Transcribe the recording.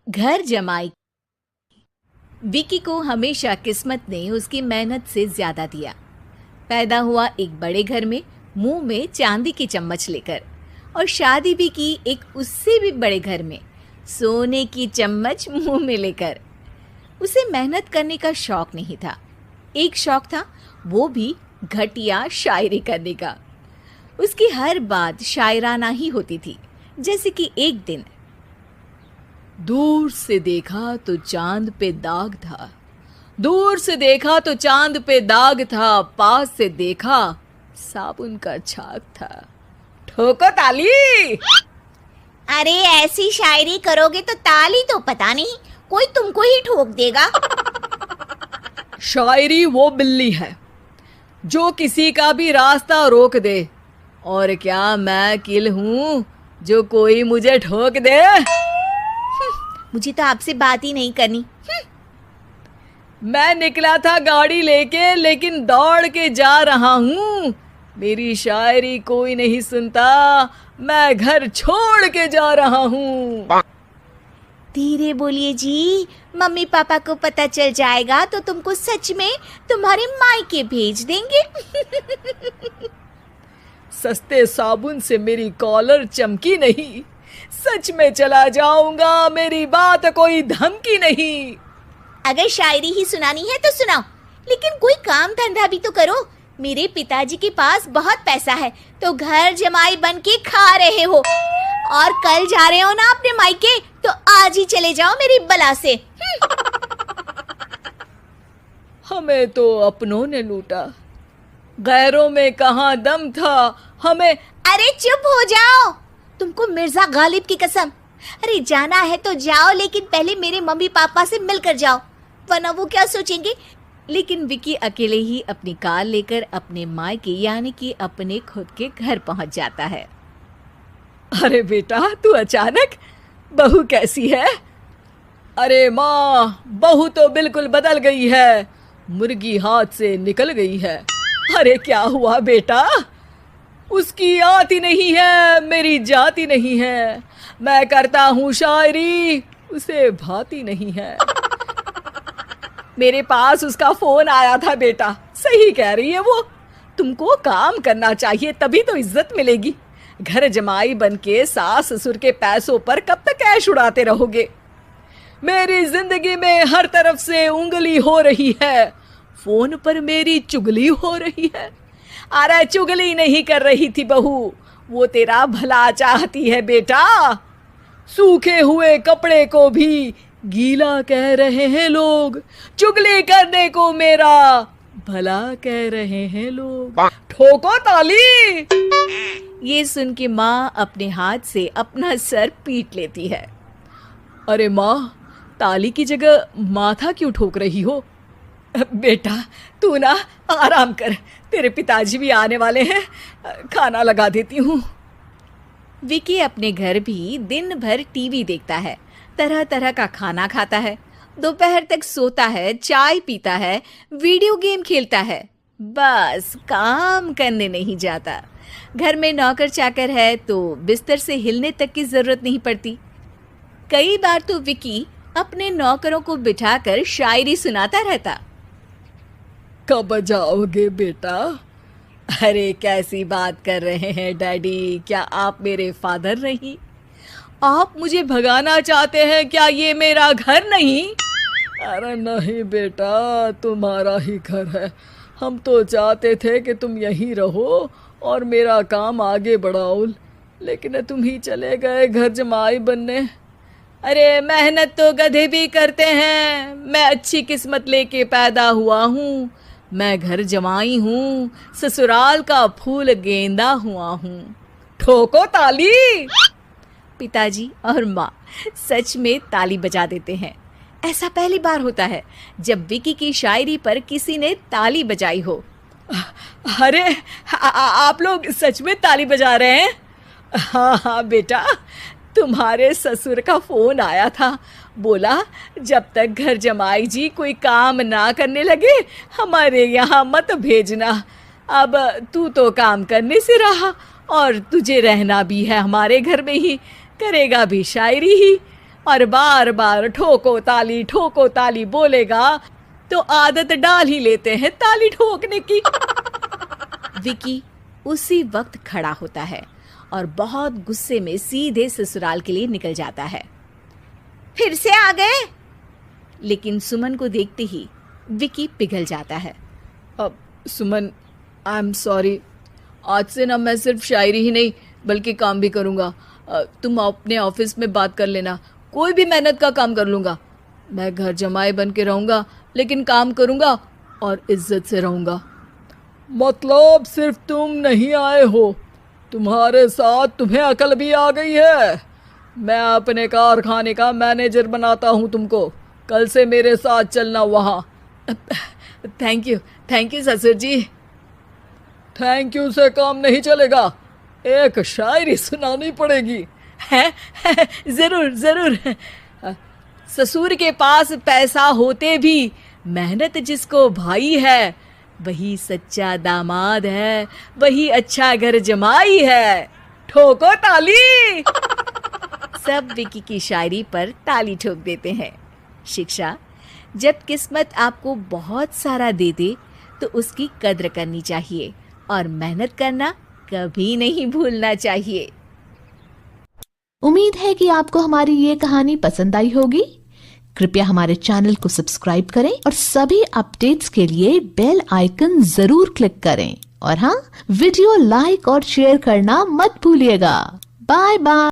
घर जमाई। विकी को हमेशा किस्मत ने उसकी मेहनत से ज्यादा दिया। पैदा हुआ एक बड़े घर में, मुंह में चांदी की चम्मच लेकर, और शादी भी की एक उससे भी बड़े घर में, सोने की चम्मच मुंह में लेकर। उसे मेहनत करने का शौक नहीं था। एक शौक था, वो भी घटिया शायरी करने का। उसकी हर बात शायराना ही होती थी। जैसे कि एक दिन, दूर से देखा तो चांद पे दाग था, दूर से देखा तो चांद पे दाग था, पास से देखा साबुन का छाग था। ठोको ताली। अरे ऐसी शायरी करोगे तो ताली तो पता नहीं, कोई तुमको ही ठोक देगा। शायरी वो बिल्ली है जो किसी का भी रास्ता रोक दे, और क्या मैं किल हूं जो कोई मुझे ठोक दे। मुझे तो आपसे बात ही नहीं करनी। मैं निकला था गाड़ी लेके, लेकिन दौड़ के जा रहा हूँ। मेरी शायरी कोई नहीं सुनता, मैं घर छोड़ के जा रहा हूँ। धीरे बोलिए जी, मम्मी पापा को पता चल जाएगा तो तुमको सच में तुम्हारे मायके भेज देंगे। सस्ते साबुन से मेरी कॉलर चमकी नहीं, सच में चला जाऊंगा, मेरी बात कोई धमकी नहीं। अगर शायरी ही सुनानी है तो सुनाओ, लेकिन कोई काम धंधा भी तो करो। मेरे पिताजी के पास बहुत पैसा है, तो घर जमाई बन के खा रहे हो, और कल जा रहे हो ना अपने मायके, तो आज ही चले जाओ मेरी बला से। हमें तो अपनों ने लूटा, गैरों में कहाँ दम था हमें। अरे चुप हो जाओ, तुमको मिर्जा गालिब की कसम। अरे जाना है तो जाओ, लेकिन पहले मेरे मम्मी पापा से मिलकर जाओ, वरना वो क्या सोचेंगे। लेकिन विकी अकेले ही अपनी कार लेकर अपने मायके यानी कि अपने खुद के घर पहुंच जाता है। अरे बेटा, तू अचानक, बहू कैसी है? अरे माँ, बहू तो बिल्कुल बदल गई है, मुर्गी हाथ से निकल गई है। अरे क्या हुआ बेटा? उसकी आती नहीं है, मेरी जाती नहीं है। मैं करता हूँ शायरी, उसे भाती नहीं है। मेरे पास उसका फोन आया था बेटा, सही कह रही है वो। तुमको काम करना चाहिए, तभी तो इज्जत मिलेगी। घर जमाई बनके सास ससुर के पैसों पर कब तक ऐश उड़ाते रहोगे? मेरी जिंदगी में हर तरफ से उंगली हो रही है, फोन पर मेरी चुगली हो रही है। अरे चुगली नहीं कर रही थी बहू, वो तेरा भला चाहती है बेटा। सूखे हुए कपड़े को भी गीला कह रहे हैं लोग, चुगली करने को मेरा भला कह रहे हैं लोग। ठोको ताली। ये सुन के माँ अपने हाथ से अपना सर पीट लेती है। अरे माँ, ताली की जगह माथा क्यों ठोक रही हो? बेटा तू ना आराम कर, तेरे पिताजी भी आने वाले हैं, खाना लगा देती हूँ। विकी अपने घर भी दिन भर टीवी देखता है, तरह तरह का खाना खाता है, दोपहर तक सोता है, चाय पीता है, वीडियो गेम खेलता है, बस काम करने नहीं जाता। घर में नौकर चाकर है तो बिस्तर से हिलने तक की जरूरत नहीं पड़ती। कई बार तो विकी अपने नौकरों को बिठाकर शायरी सुनाता रहता। कब जाओगे बेटा? अरे कैसी बात कर रहे हैं डैडी, क्या आप मेरे फादर नहीं? आप मुझे भगाना चाहते हैं क्या? ये मेरा घर नहीं। अरे नहीं बेटा, तुम्हारा ही घर है। हम तो चाहते थे कि तुम यहीं रहो और मेरा काम आगे बढ़ाओ, लेकिन तुम ही चले गए घर जमाई बनने। अरे मेहनत तो गधे भी करते हैं, मैं अच्छी किस्मत लेके पैदा हुआ हूँ, मैं घर जमाई हूँ, ससुराल का फूल गेंदा हुआ हूँ। ठोको ताली। पिताजी और माँ सच में ताली बजा देते हैं। ऐसा पहली बार होता है जब विकी की शायरी पर किसी ने ताली बजाई हो। अरे आप लोग सच में ताली बजा रहे हैं? हाँ हाँ बेटा, तुम्हारे ससुर का फोन आया था, बोला जब तक घर जमाई जी कोई काम ना करने लगे हमारे यहाँ मत भेजना। अब तू तो काम करने से रहा और तुझे रहना भी है हमारे घर में ही, करेगा भी शायरी ही, और बार बार ठोको ताली बोलेगा तो आदत डाल ही लेते हैं ताली ठोकने की। विकी उसी वक्त खड़ा होता है और बहुत गुस्से में सीधे ससुराल के लिए निकल जाता है। फिर से आ गए? लेकिन सुमन को देखते ही विकी पिघल जाता है। अब सुमन, आई एम सॉरी, आज से ना मैं सिर्फ शायरी ही नहीं बल्कि काम भी करूँगा। तुम अपने ऑफिस में बात कर लेना, कोई भी मेहनत का काम कर लूँगा। मैं घर जमाई बन के रहूँगा लेकिन काम करूँगा और इज्जत से रहूँगा। मतलब सिर्फ तुम नहीं आए हो, तुम्हारे साथ तुम्हें अकल भी आ गई है। मैं अपने कारखाने का मैनेजर बनाता हूँ तुमको, कल से मेरे साथ चलना वहाँ। थैंक यू ससुर जी। थैंक यू से काम नहीं चलेगा, एक शायरी सुनानी पड़ेगी। है? जरूर। ससुर के पास पैसा होते भी मेहनत जिसको भाई है, वही सच्चा दामाद है, वही अच्छा घर जमाई है। ठोको ताली। सब विकी की शायरी पर ताली ठोक देते हैं। शिक्षा, जब किस्मत आपको बहुत सारा दे दे तो उसकी कद्र करनी चाहिए और मेहनत करना कभी नहीं भूलना चाहिए। उम्मीद है कि आपको हमारी ये कहानी पसंद आई होगी। कृपया हमारे चैनल को सब्सक्राइब करें और सभी अपडेट्स के लिए बेल आइकन जरूर क्लिक करें। और हाँ, वीडियो लाइक और शेयर करना मत भूलिएगा। Bye bye.